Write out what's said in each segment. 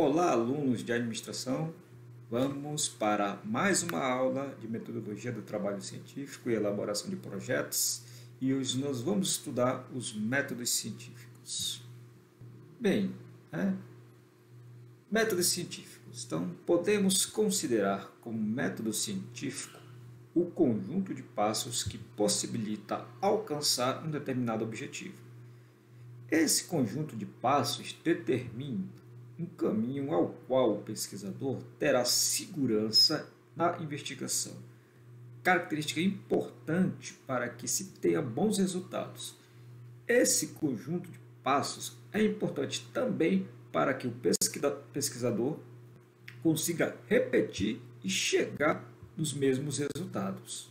Olá, alunos de administração. Vamos para mais uma aula de metodologia do trabalho científico e elaboração de projetos e hoje nós vamos estudar os métodos científicos. Bem, métodos científicos. Então, podemos considerar como método científico o conjunto de passos que possibilita alcançar um determinado objetivo. Esse conjunto de passos determina um caminho ao qual o pesquisador terá segurança na investigação, característica importante para que se tenha bons resultados. Esse conjunto de passos é importante também para que o pesquisador consiga repetir e chegar nos mesmos resultados.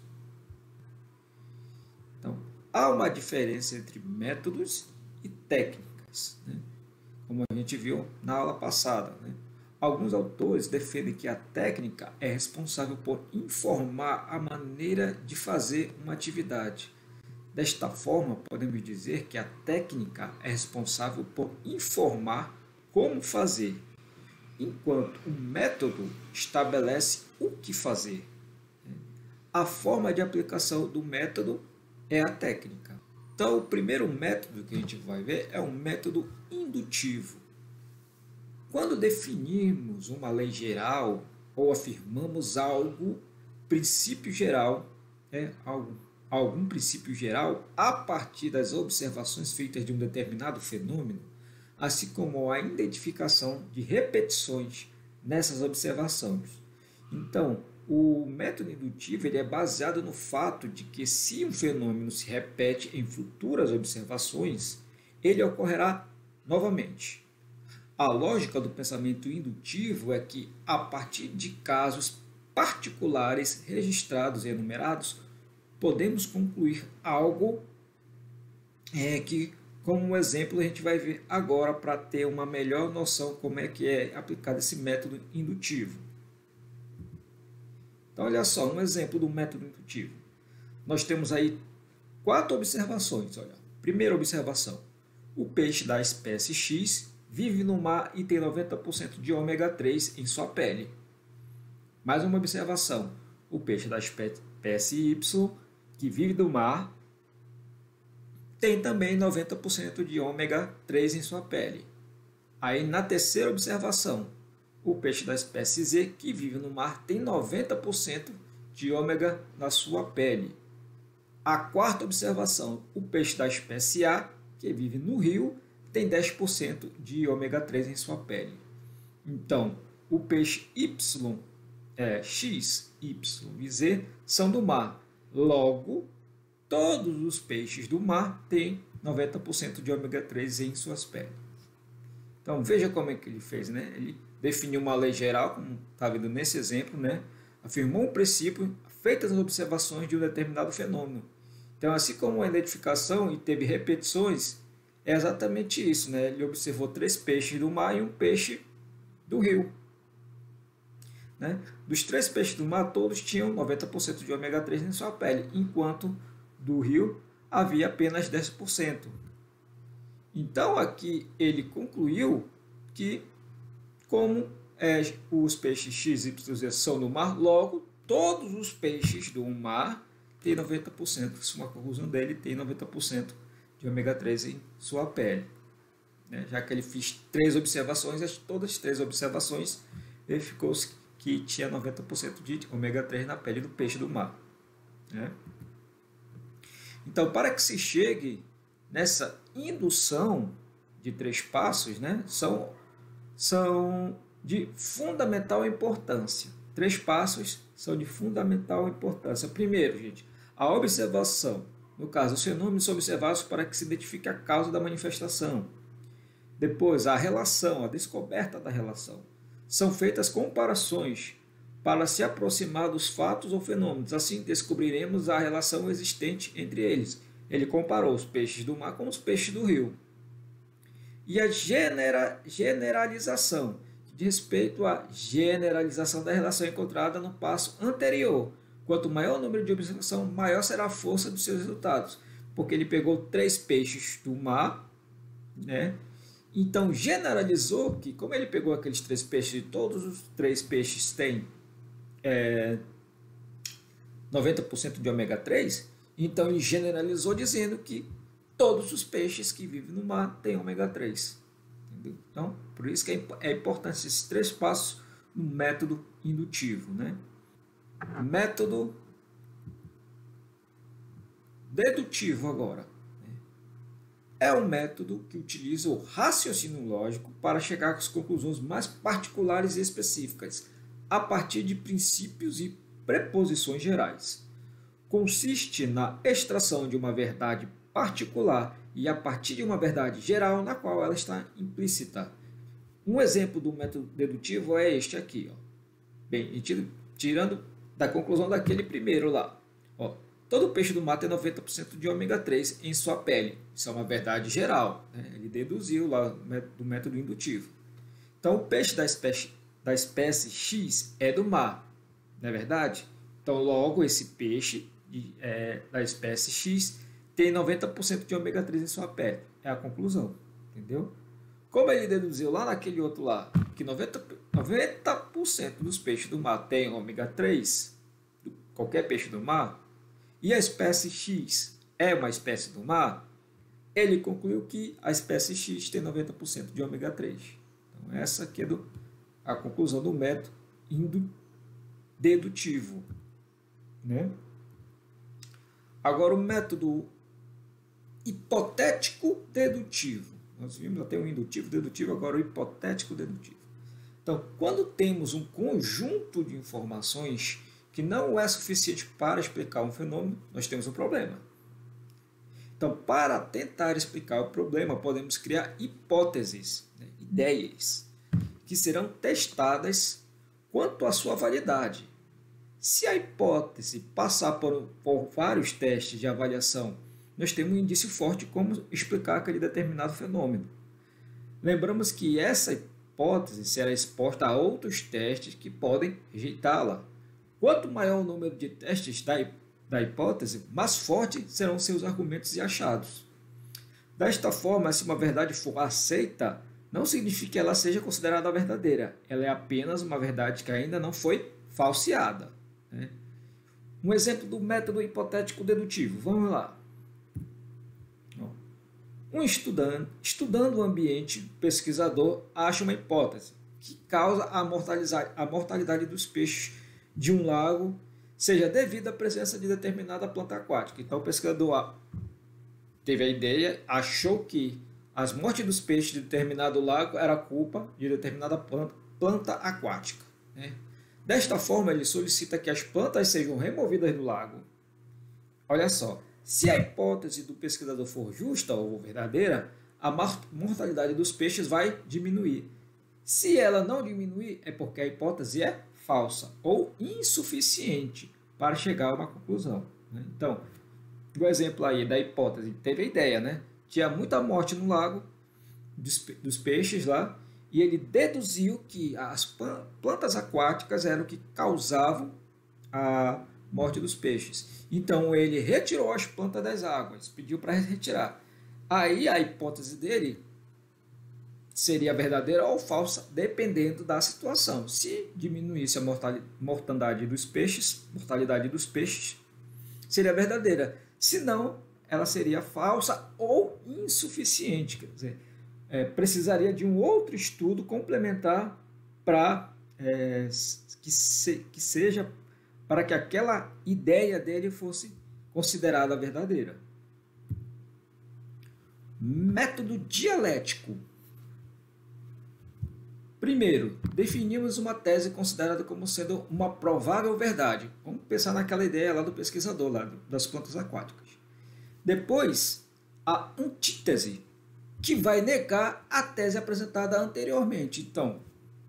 Então, há uma diferença entre métodos e técnicas, como a gente viu na aula passada. Alguns autores defendem que a técnica é responsável por informar a maneira de fazer uma atividade. Desta forma, podemos dizer que a técnica é responsável por informar como fazer, enquanto o método estabelece o que fazer. A forma de aplicação do método é a técnica. Então, o primeiro método que a gente vai ver é o método indutivo. Quando definimos uma lei geral ou afirmamos princípio geral, algum princípio geral a partir das observações feitas de um determinado fenômeno, assim como a identificação de repetições nessas observações. Então, o método indutivo ele é baseado no fato de que se um fenômeno se repete em futuras observações, ele ocorrerá novamente. A lógica do pensamento indutivo é que, a partir de casos particulares registrados e enumerados, podemos concluir algo que, como um exemplo, a gente vai ver agora para ter uma melhor noção como é que é aplicado esse método indutivo. Então, olha só, um exemplo do método indutivo. Nós temos aí 4 observações. Olha. Primeira observação. O peixe da espécie X vive no mar e tem 90% de ômega 3 em sua pele. Mais uma observação. O peixe da espécie Y, que vive no mar, tem também 90% de ômega 3 em sua pele. Aí, na terceira observação, o peixe da espécie Z, que vive no mar, tem 90% de ômega na sua pele. A quarta observação, o peixe da espécie A, que vive no rio, tem 10% de ômega 3 em sua pele. Então, o peixe X, Y e Z são do mar. Logo, todos os peixes do mar têm 90% de ômega 3 em suas peles. Então, veja como é que ele fez, Ele definiu uma lei geral, como está vendo nesse exemplo, afirmou um princípio, feitas as observações de um determinado fenômeno. Então, assim como a identificação e teve repetições, é exatamente isso, Ele observou 3 peixes do mar e um peixe do rio. Dos 3 peixes do mar, todos tinham 90% de ômega 3 em sua pele, enquanto do rio havia apenas 10%. Então, aqui ele concluiu que, como os peixes X, Y e Z são do mar, logo, todos os peixes do mar têm 90%. Isso é uma conclusão dele, tem 90% de ômega 3 em sua pele. Já que ele fez 3 observações, todas as 3 observações verificou que tinha 90% de ômega 3 na pele do peixe do mar. Então, para que se chegue nessa indução de 3 passos, são de fundamental importância. 3 passos são de fundamental importância. Primeiro, a observação. No caso, os fenômenos são observados para que se identifique a causa da manifestação. Depois, a relação, a descoberta da relação. São feitas comparações para se aproximar dos fatos ou fenômenos. Assim, descobriremos a relação existente entre eles. Ele comparou os peixes do mar com os peixes do rio. E a generalização, que diz respeito à generalização da relação encontrada no passo anterior. Quanto maior o número de observação, maior será a força dos seus resultados. Porque ele pegou 3 peixes do mar, Então, generalizou que, como ele pegou aqueles 3 peixes e todos os 3 peixes têm 90% de ômega 3, então ele generalizou dizendo que todos os peixes que vivem no mar têm ômega 3. Entendeu? Então, por isso que é importante esses 3 passos no método indutivo, né? Método dedutivo agora. É um método que utiliza o raciocínio lógico para chegar às conclusões mais particulares e específicas, a partir de princípios e preposições gerais. Consiste na extração de uma verdade particular e a partir de uma verdade geral na qual ela está implícita. Um exemplo do método dedutivo é este aqui. Ó. Bem, tirando da conclusão daquele primeiro lá. Ó, todo peixe do mar tem 90% de ômega 3 em sua pele. Isso é uma verdade geral. Né? Ele deduziu lá do método indutivo. Então, o peixe da espécie X é do mar. Não é verdade? Então, logo, esse peixe da espécie X tem 90% de ômega 3 em sua pele. É a conclusão. Entendeu? Como ele deduziu lá naquele outro lá, que 90% dos peixes do mar tem ômega 3, qualquer peixe do mar, e a espécie X é uma espécie do mar, ele concluiu que a espécie X tem 90% de ômega 3. Então, essa aqui é a conclusão do método dedutivo. Né? Agora, o método hipotético dedutivo. Nós vimos até o indutivo, dedutivo, agora o hipotético dedutivo. Então, quando temos um conjunto de informações que não é suficiente para explicar um fenômeno, nós temos um problema. Então, para tentar explicar o problema, podemos criar hipóteses, né, ideias, que serão testadas quanto à sua validade. Se a hipótese passar por vários testes de avaliação, nós temos um indício forte de como explicar aquele determinado fenômeno. Lembramos que essa hipótese será exposta a outros testes que podem rejeitá-la. Quanto maior o número de testes da hipótese, mais fortes serão seus argumentos e achados. Desta forma, se uma verdade for aceita, não significa que ela seja considerada verdadeira. Ela é apenas uma verdade que ainda não foi falseada. Né? Um exemplo do método hipotético dedutivo. Vamos lá. Um estudando o ambiente, o pesquisador acha uma hipótese que causa a mortalidade dos peixes de um lago seja devido à presença de determinada planta aquática. Então, o pesquisador teve a ideia, achou que as mortes dos peixes de determinado lago era culpa de determinada planta aquática. Né? Desta forma, ele solicita que as plantas sejam removidas do lago. Olha só. Se a hipótese do pesquisador for justa ou verdadeira, a mortalidade dos peixes vai diminuir. Se ela não diminuir, é porque a hipótese é falsa ou insuficiente para chegar a uma conclusão. Né? Então, o exemplo aí da hipótese, teve a ideia, né? Tinha muita morte no lago dos peixes lá, e ele deduziu que as plantas aquáticas eram o que causavam a morte dos peixes. Então ele retirou as plantas das águas, pediu para retirar. Aí a hipótese dele seria verdadeira ou falsa, dependendo da situação. Se diminuísse a mortalidade dos peixes, seria verdadeira. Se não, ela seria falsa ou insuficiente. Quer dizer, precisaria de um outro estudo complementar para que seja para que aquela ideia dele fosse considerada verdadeira. Método dialético. Primeiro, definimos uma tese considerada como sendo uma provável verdade. Vamos pensar naquela ideia lá do pesquisador, lá das plantas aquáticas. Depois, a antítese, que vai negar a tese apresentada anteriormente. Então,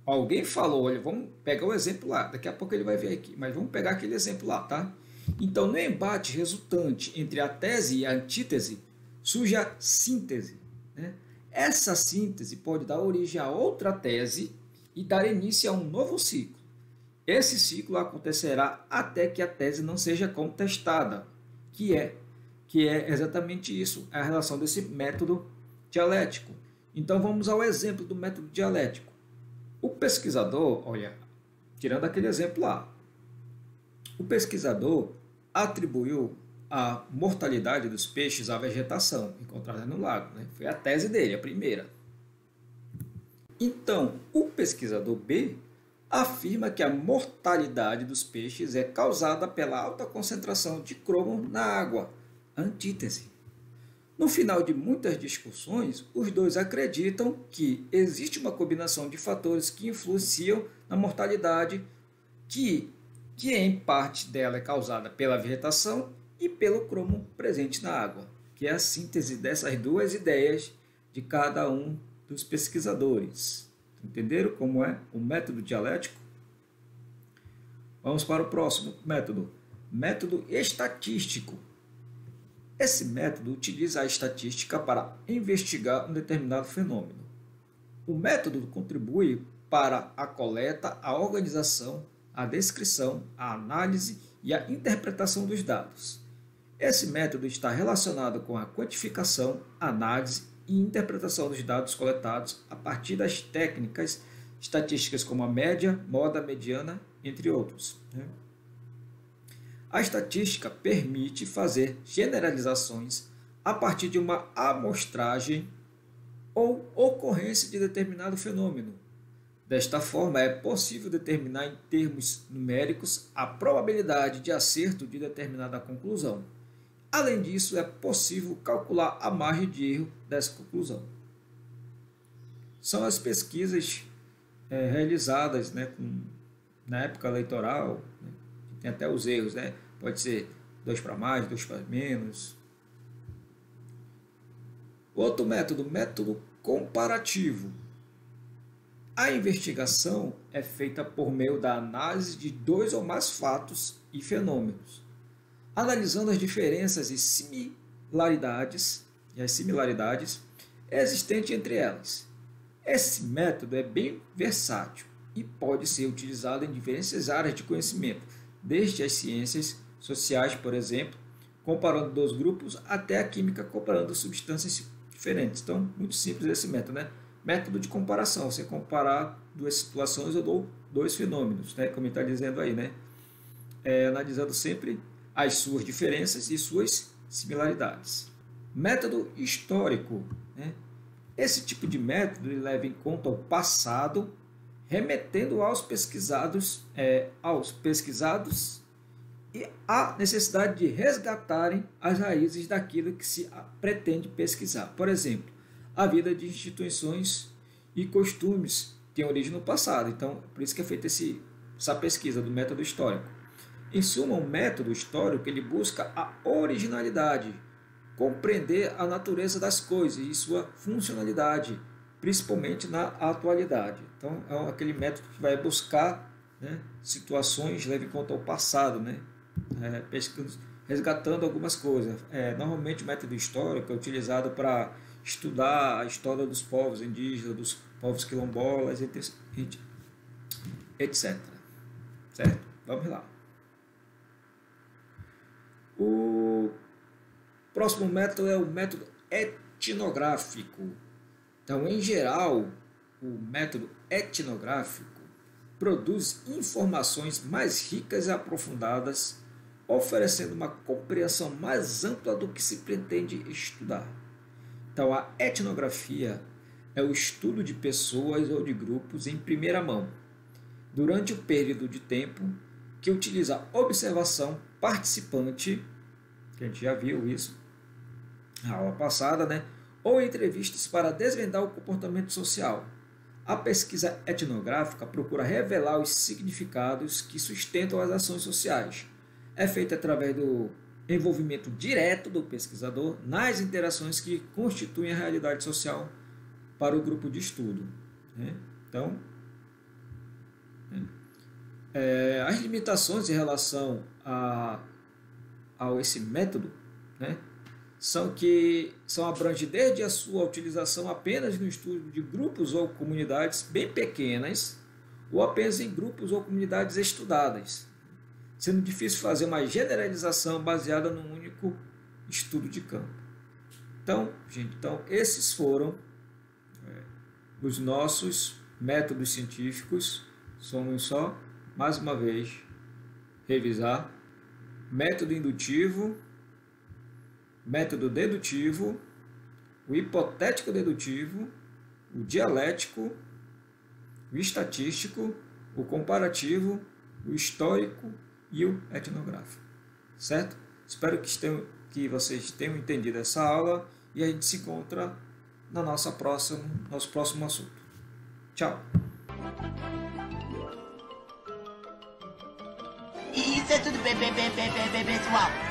alguém falou, olha, vamos pegar o exemplo lá, daqui a pouco ele vai ver aqui, mas vamos pegar aquele exemplo lá, tá? Então, no embate resultante entre a tese e a antítese, surge a síntese, né? Essa síntese pode dar origem a outra tese e dar início a um novo ciclo. Esse ciclo acontecerá até que a tese não seja contestada, que é exatamente isso, a relação desse método dialético. Então vamos ao exemplo do método dialético. O pesquisador, olha, tirando aquele exemplo lá, o pesquisador atribuiu a mortalidade dos peixes à vegetação encontrada no lago, né? Foi a tese dele, a primeira. Então, o pesquisador B afirma que a mortalidade dos peixes é causada pela alta concentração de cromo na água. Antítese. No final de muitas discussões, os dois acreditam que existe uma combinação de fatores que influenciam na mortalidade, que em parte dela é causada pela vegetação e pelo cromo presente na água, que é a síntese dessas duas ideias de cada um dos pesquisadores. Entenderam como é o método dialético? Vamos para o próximo método. Método estatístico. Esse método utiliza a estatística para investigar um determinado fenômeno. O método contribui para a coleta, a organização, a descrição, a análise e a interpretação dos dados. Esse método está relacionado com a quantificação, análise e interpretação dos dados coletados a partir das técnicas estatísticas como a média, moda, mediana, entre outros. A estatística permite fazer generalizações a partir de uma amostragem ou ocorrência de determinado fenômeno. Desta forma, é possível determinar em termos numéricos a probabilidade de acerto de determinada conclusão. Além disso, é possível calcular a margem de erro dessa conclusão. São as pesquisas realizadas, né, na época eleitoral, né, tem até os erros, né? Pode ser 2 para mais, 2 para menos. Outro método, método comparativo. A investigação é feita por meio da análise de 2 ou mais fatos e fenômenos, analisando as diferenças e similaridades existentes entre elas. Esse método é bem versátil e pode ser utilizado em diversas áreas de conhecimento, desde as ciências sociais, por exemplo, comparando 2 grupos, até a química, comparando substâncias diferentes. Então, muito simples esse método, né? Método de comparação, você comparar 2 situações ou 2 fenômenos, né? Como ele está dizendo aí, né? Analisando sempre as suas diferenças e suas similaridades. Método histórico, né? Esse tipo de método ele leva em conta o passado, remetendo aos pesquisados e a necessidade de resgatarem as raízes daquilo que se pretende pesquisar. Por exemplo, a vida de instituições e costumes tem origem no passado, então por isso que é feita essa pesquisa do método histórico. Em suma, o método histórico ele busca a originalidade, compreender a natureza das coisas e sua funcionalidade, principalmente na atualidade. Então, é aquele método que vai buscar, né, situações, leva em conta o passado, né, resgatando algumas coisas. Normalmente, o método histórico é utilizado para estudar a história dos povos indígenas, dos povos quilombolas, etc. Certo? Vamos lá. O próximo método é o método etnográfico. Então, em geral, o método etnográfico produz informações mais ricas e aprofundadas, oferecendo uma compreensão mais ampla do que se pretende estudar. Então, a etnografia é o estudo de pessoas ou de grupos em primeira mão, durante o período de tempo que utiliza observação participante, que a gente já viu isso na aula passada, né? Ou entrevistas para desvendar o comportamento social. A pesquisa etnográfica procura revelar os significados que sustentam as ações sociais. É feita através do envolvimento direto do pesquisador nas interações que constituem a realidade social para o grupo de estudo. Então, as limitações em relação a esse método, né, são abrangem desde a sua utilização apenas no estudo de grupos ou comunidades bem pequenas ou apenas em grupos ou comunidades estudadas, sendo difícil fazer uma generalização baseada num único estudo de campo. Então, gente, esses foram os nossos métodos científicos. Somos só, mais uma vez, revisar método indutivo, método dedutivo, o hipotético dedutivo, o dialético, o estatístico, o comparativo, o histórico e o etnográfico. Certo? Espero que vocês tenham entendido essa aula e a gente se encontra no nosso próximo assunto. Tchau! Isso é tudo, pessoal.